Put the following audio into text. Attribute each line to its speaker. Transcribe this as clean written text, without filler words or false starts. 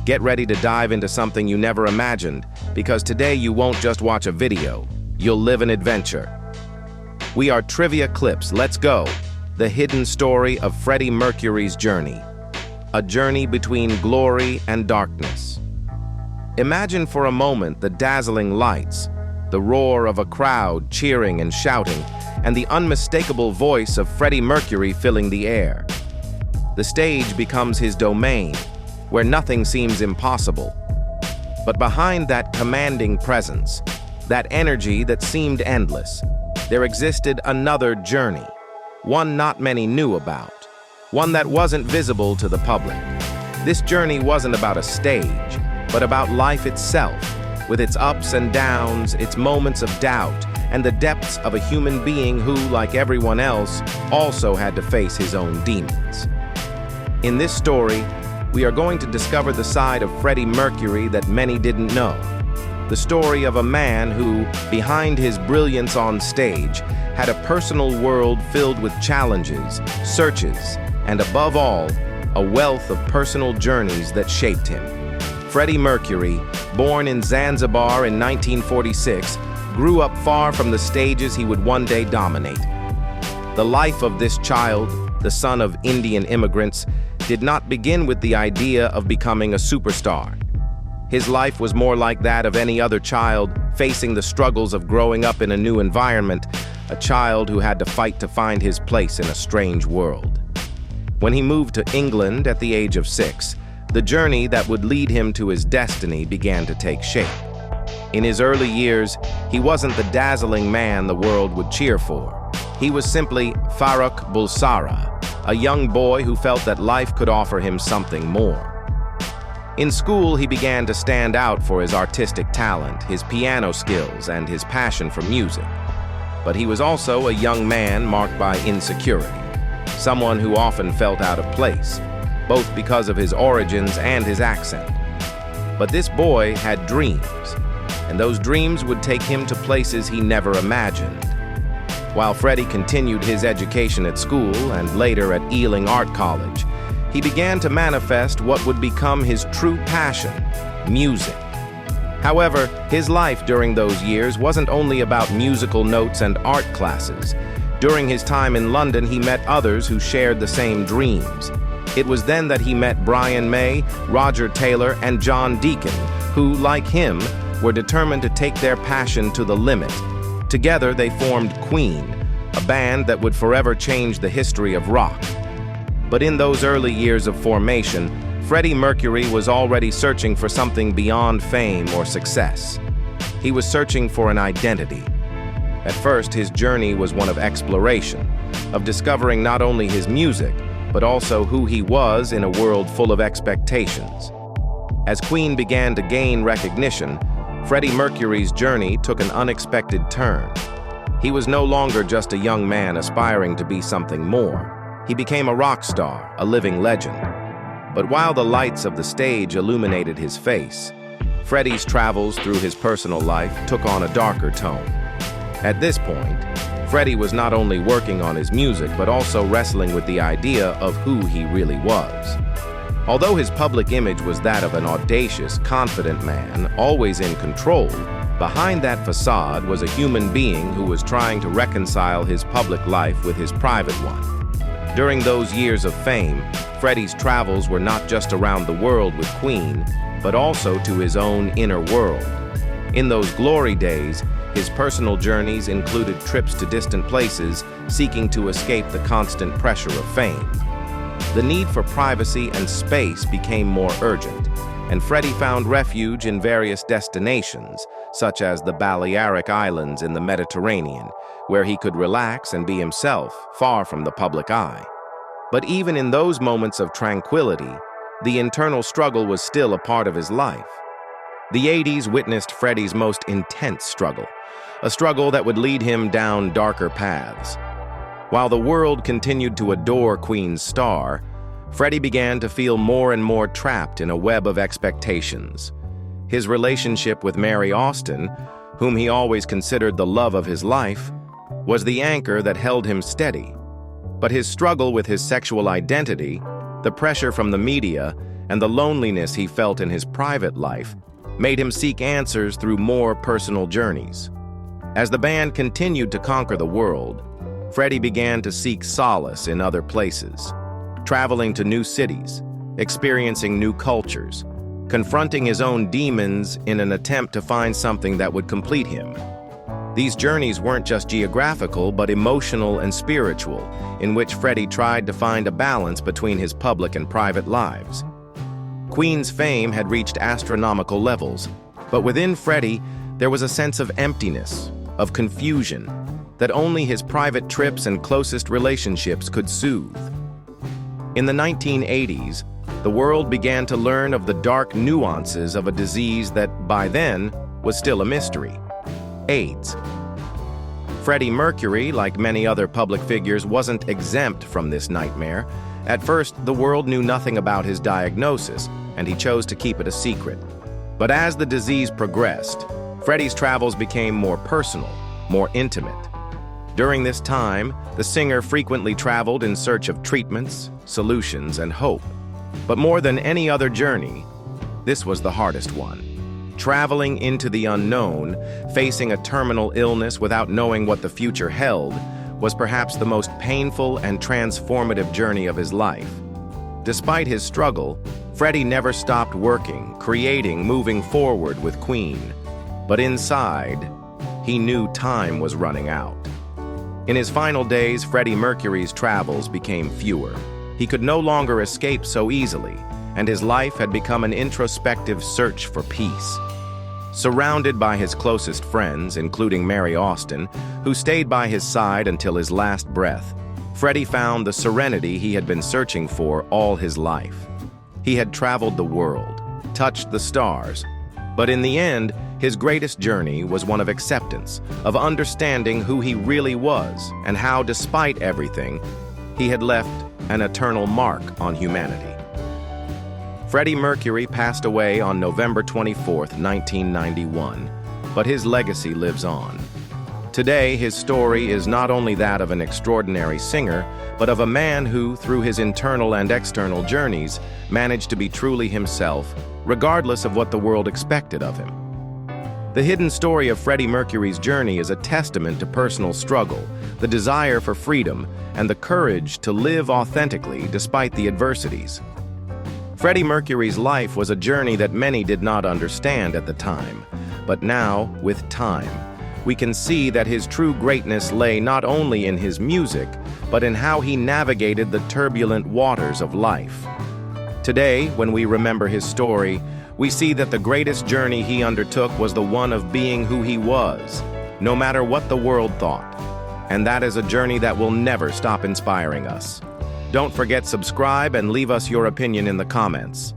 Speaker 1: Get ready to dive into something you never imagined, because today you won't just watch a video, you'll live an adventure. We are Trivia Clips. Let's go. The hidden story of Freddie Mercury's journey. A journey between glory and darkness. Imagine for a moment the dazzling lights, the roar of a crowd cheering and shouting, and the unmistakable voice of Freddie Mercury filling the air. The stage becomes his domain, where nothing seems impossible. But behind that commanding presence, that energy that seemed endless, there existed another journey, one not many knew about, one that wasn't visible to the public. This journey wasn't about a stage, but about life itself, with its ups and downs, its moments of doubt, and the depths of a human being who, like everyone else, also had to face his own demons. In this story, we are going to discover the side of Freddie Mercury that many didn't know. The story of a man who, behind his brilliance on stage, had a personal world filled with challenges, searches, and above all, a wealth of personal journeys that shaped him. Freddie Mercury, born in Zanzibar in 1946, grew up far from the stages he would one day dominate. The life of this child, the son of Indian immigrants, did not begin with the idea of becoming a superstar. His life was more like that of any other child, facing the struggles of growing up in a new environment, a child who had to fight to find his place in a strange world. When he moved to England at the age of 6, the journey that would lead him to his destiny began to take shape. In his early years, he wasn't the dazzling man the world would cheer for. He was simply Farrokh Bulsara, a young boy who felt that life could offer him something more. In school, he began to stand out for his artistic talent, his piano skills, and his passion for music. But he was also a young man marked by insecurity, someone who often felt out of place, both because of his origins and his accent. But this boy had dreams, and those dreams would take him to places he never imagined. While Freddie continued his education at school and later at Ealing Art College, he began to manifest what would become his true passion, music. However, his life during those years wasn't only about musical notes and art classes. During his time in London, he met others who shared the same dreams. It was then that he met Brian May, Roger Taylor, and John Deacon, who, like him, were determined to take their passion to the limit. Together, they formed Queen, a band that would forever change the history of rock. But in those early years of formation, Freddie Mercury was already searching for something beyond fame or success. He was searching for an identity. At first, his journey was one of exploration, of discovering not only his music, but also who he was in a world full of expectations. As Queen began to gain recognition, Freddie Mercury's journey took an unexpected turn. He was no longer just a young man aspiring to be something more. He became a rock star, a living legend. But while the lights of the stage illuminated his face, Freddie's travels through his personal life took on a darker tone. At this point, Freddie was not only working on his music, but also wrestling with the idea of who he really was. Although his public image was that of an audacious, confident man, always in control, behind that facade was a human being who was trying to reconcile his public life with his private one. During those years of fame, Freddie's travels were not just around the world with Queen, but also to his own inner world. In those glory days, his personal journeys included trips to distant places, seeking to escape the constant pressure of fame. The need for privacy and space became more urgent, and Freddie found refuge in various destinations, such as the Balearic Islands in the Mediterranean, where he could relax and be himself, far from the public eye. But even in those moments of tranquility, the internal struggle was still a part of his life. The 80s witnessed Freddie's most intense struggle, a struggle that would lead him down darker paths. While the world continued to adore Queen's star, Freddie began to feel more and more trapped in a web of expectations. His relationship with Mary Austin, whom he always considered the love of his life, was the anchor that held him steady. But his struggle with his sexual identity, the pressure from the media, and the loneliness he felt in his private life made him seek answers through more personal journeys. As the band continued to conquer the world, Freddie began to seek solace in other places, traveling to new cities, experiencing new cultures, confronting his own demons in an attempt to find something that would complete him. These journeys weren't just geographical, but emotional and spiritual, in which Freddie tried to find a balance between his public and private lives. Queen's fame had reached astronomical levels, but within Freddie, there was a sense of emptiness, of confusion, that only his private trips and closest relationships could soothe. In the 1980s, the world began to learn of the dark nuances of a disease that, by then, was still a mystery: AIDS. Freddie Mercury, like many other public figures, wasn't exempt from this nightmare. At first, the world knew nothing about his diagnosis, and he chose to keep it a secret. But as the disease progressed, Freddie's travels became more personal, more intimate. During this time, the singer frequently traveled in search of treatments, solutions, and hope. But more than any other journey, this was the hardest one. Traveling into the unknown, facing a terminal illness without knowing what the future held, was perhaps the most painful and transformative journey of his life. Despite his struggle, Freddie never stopped working, creating, moving forward with Queen. But inside, he knew time was running out. In his final days, Freddie Mercury's travels became fewer. He could no longer escape so easily, and his life had become an introspective search for peace. Surrounded by his closest friends, including Mary Austin, who stayed by his side until his last breath, Freddie found the serenity he had been searching for all his life. He had traveled the world, touched the stars, but in the end, his greatest journey was one of acceptance, of understanding who he really was and how, despite everything, he had left an eternal mark on humanity. Freddie Mercury passed away on November 24, 1991, but his legacy lives on. Today, his story is not only that of an extraordinary singer, but of a man who, through his internal and external journeys, managed to be truly himself, regardless of what the world expected of him. The hidden story of Freddie Mercury's journey is a testament to personal struggle, the desire for freedom, and the courage to live authentically despite the adversities. Freddie Mercury's life was a journey that many did not understand at the time, but now, with time, we can see that his true greatness lay not only in his music, but in how he navigated the turbulent waters of life. Today, when we remember his story, we see that the greatest journey he undertook was the one of being who he was, no matter what the world thought. And that is a journey that will never stop inspiring us. Don't forget, subscribe and leave us your opinion in the comments.